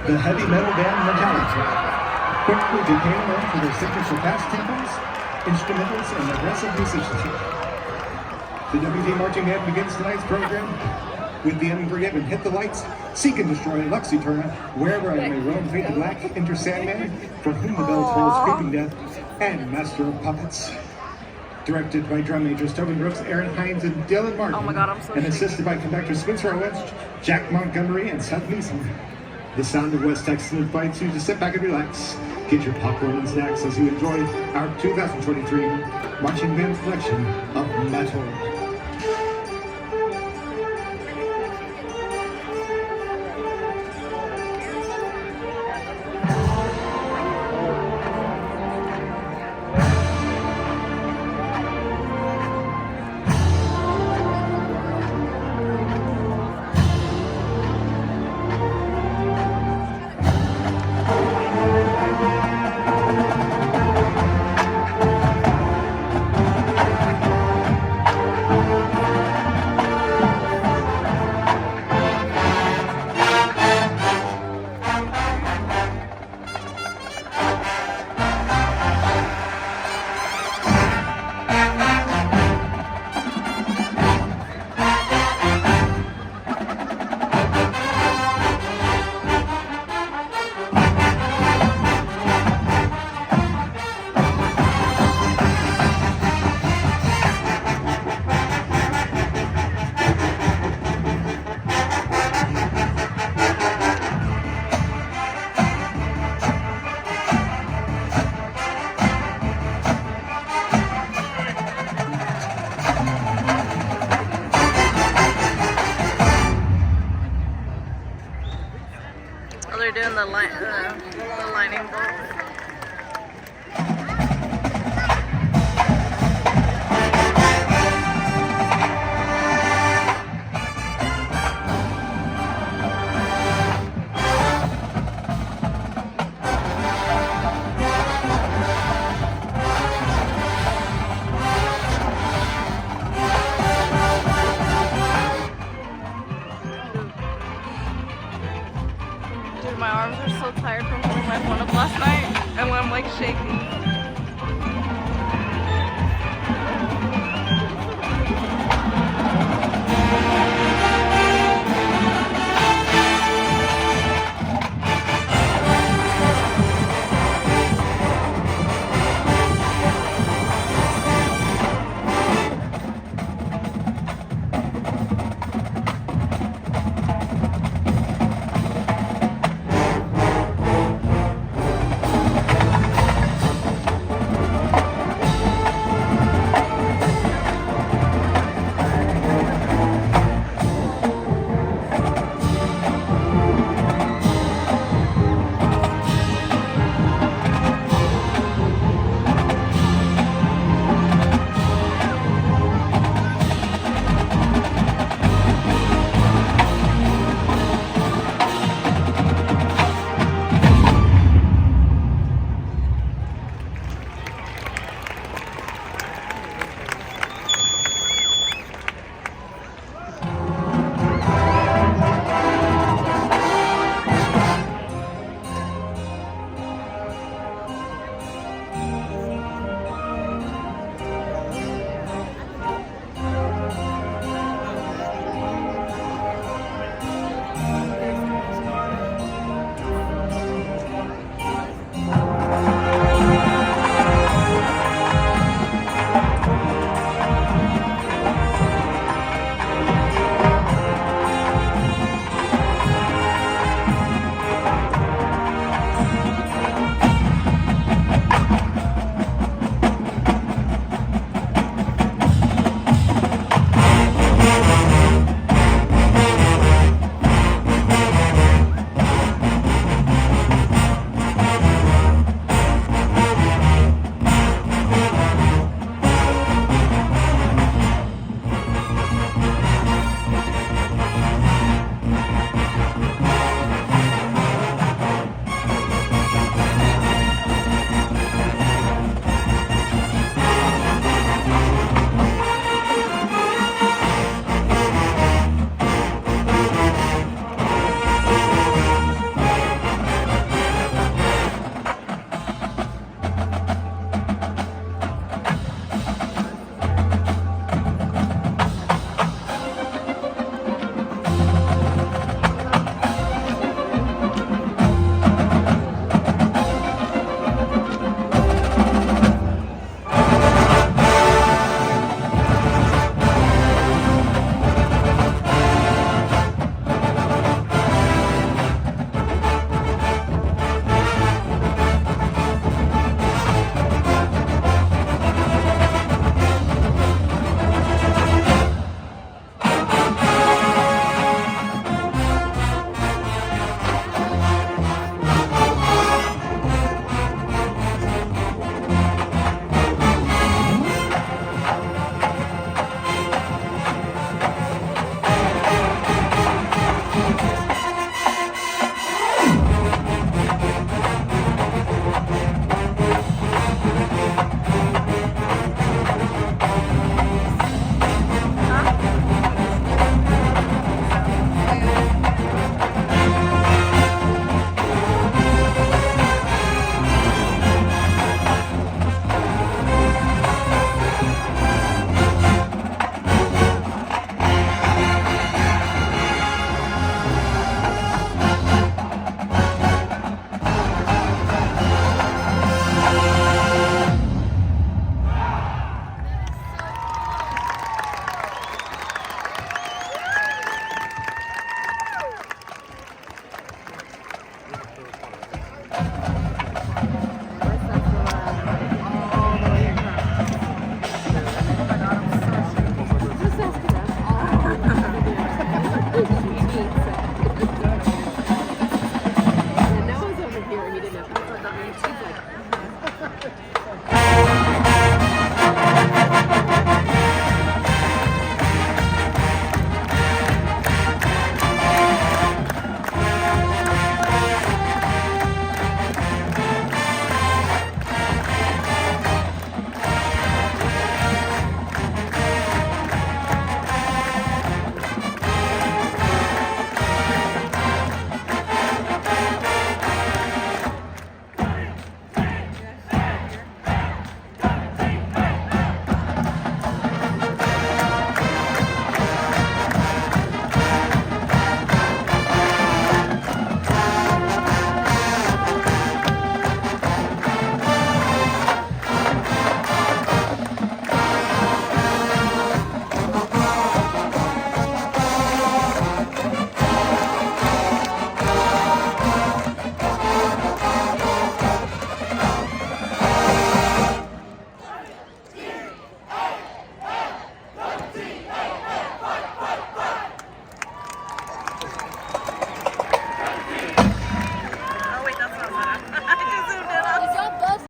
the heavy metal band Metallica quickly became known for their signature fast tempos, instrumentals, and aggressive musicianship. The WT Marching Band begins tonight's program with the Unforgiven, Hit the Lights, Seek and Destroy, Lux Eterna, Wherever I May Roam, Fade to Black, Enter Sandman, For Whom the Bell Tolls, Creeping Death, and Master of Puppets. Directed by drum majors Tobin Brooks, Aaron Hines, and Dylan Martin. Oh my God, I'm so and assisted by conductors Spencer Owens, Jack Montgomery, and Seth Neeson. The sound of West Texas invites you to sit back and relax. Get your popcorn and snacks as you enjoy our 2023 Marching Band collection of metal. Oh, they're doing the lightning bolt. Dude, my arms are so tired from holding my phone up last night, and I'm like shaking.